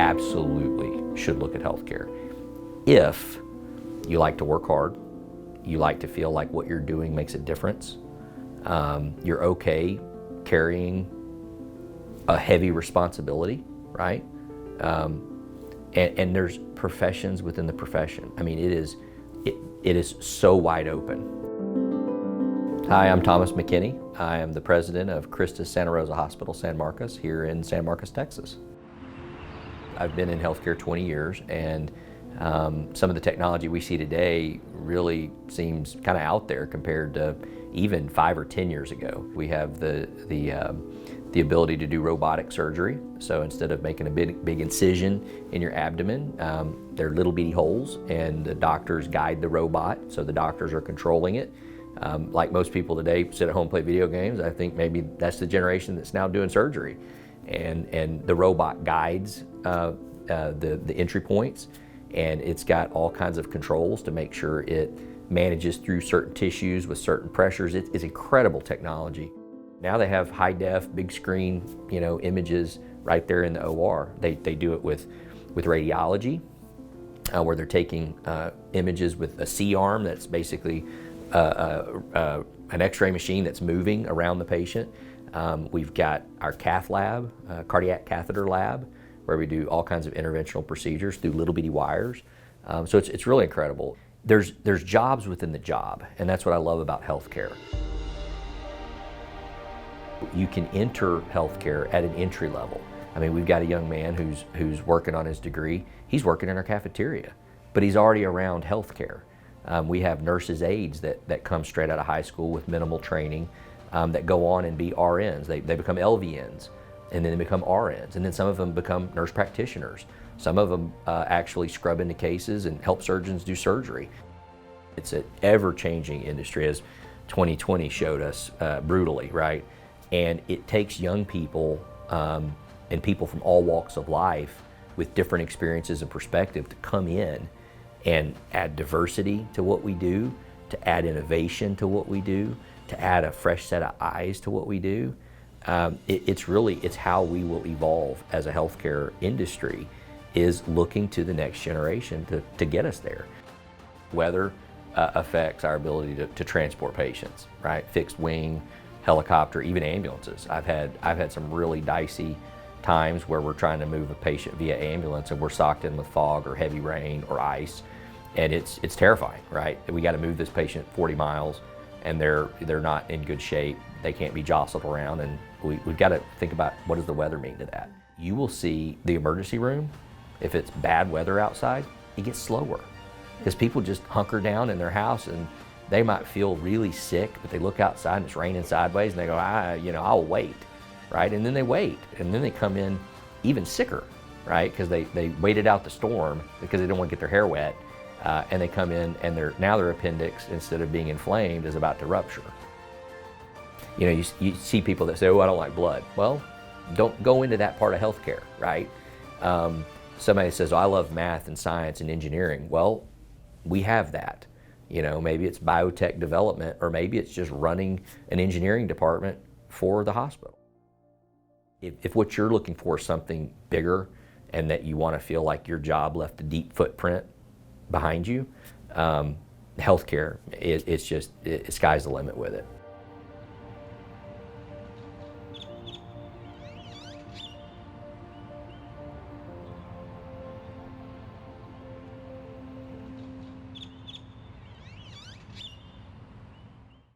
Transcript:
absolutely should look at healthcare. If you like to work hard, you like to feel like what you're doing makes a difference, you're okay carrying a heavy responsibility, right? And there's professions within the profession. I mean, it is so wide open. Hi, I'm Thomas McKinney. I am the president of CHRISTUS Santa Rosa Hospital, San Marcos, here in San Marcos, Texas. I've been in healthcare 20 years, and some of the technology we see today really seems kind of out there compared to even 5 or 10 years ago. We have the ability to do robotic surgery. So instead of making a big incision in your abdomen, they're little bitty holes, and the doctors guide the robot, so the doctors are controlling it. Like most people today sit at home and play video games, I think maybe that's the generation that's now doing surgery. And the robot guides the entry points, and it's got all kinds of controls to make sure it manages through certain tissues with certain pressures. It's incredible technology. Now they have high def, big screen, images right there in the OR. They do it with radiology, where they're taking images with a C-arm that's basically an X-ray machine that's moving around the patient. We've got our cath lab, cardiac catheter lab, where we do all kinds of interventional procedures through little bitty wires. So it's really incredible. There's jobs within the job, and that's what I love about healthcare. You can enter healthcare at an entry level. I mean, we've got a young man who's working on his degree. He's working in our cafeteria, but he's already around healthcare. We have nurses' aides that come straight out of high school with minimal training that go on and be RNs. They become LVNs, and then they become RNs, and then some of them become nurse practitioners. Some of them actually scrub into cases and help surgeons do surgery. It's an ever-changing industry, as 2020 showed us brutally, right? And it takes young people and people from all walks of life with different experiences and perspective to come in and add diversity to what we do, to add innovation to what we do, to add a fresh set of eyes to what we do. It's how we will evolve as a healthcare industry, is looking to the next generation to get us there. Weather affects our ability to transport patients, right? Fixed wing, helicopter, even ambulances. I've had some really dicey times where we're trying to move a patient via ambulance and we're socked in with fog or heavy rain or ice, and it's terrifying, right? We got to move this patient 40 miles, and they're not in good shape. They can't be jostled around, and we've got to think about, what does the weather mean to that? You will see the emergency room, if it's bad weather outside, it gets slower because people just hunker down in their house, and they might feel really sick, but they look outside and it's raining sideways, and they go, I'll wait, right? And then they wait, and then they come in even sicker, right? Because they waited out the storm because they don't want to get their hair wet, and they come in and their appendix, instead of being inflamed, is about to rupture. You see people that say, I don't like blood. Well, don't go into that part of healthcare, right? Somebody says, I love math and science and engineering. Well, we have that. Maybe it's biotech development, or maybe it's just running an engineering department for the hospital. If what you're looking for is something bigger, and that you want to feel like your job left a deep footprint behind you, healthcare, sky's the limit with it.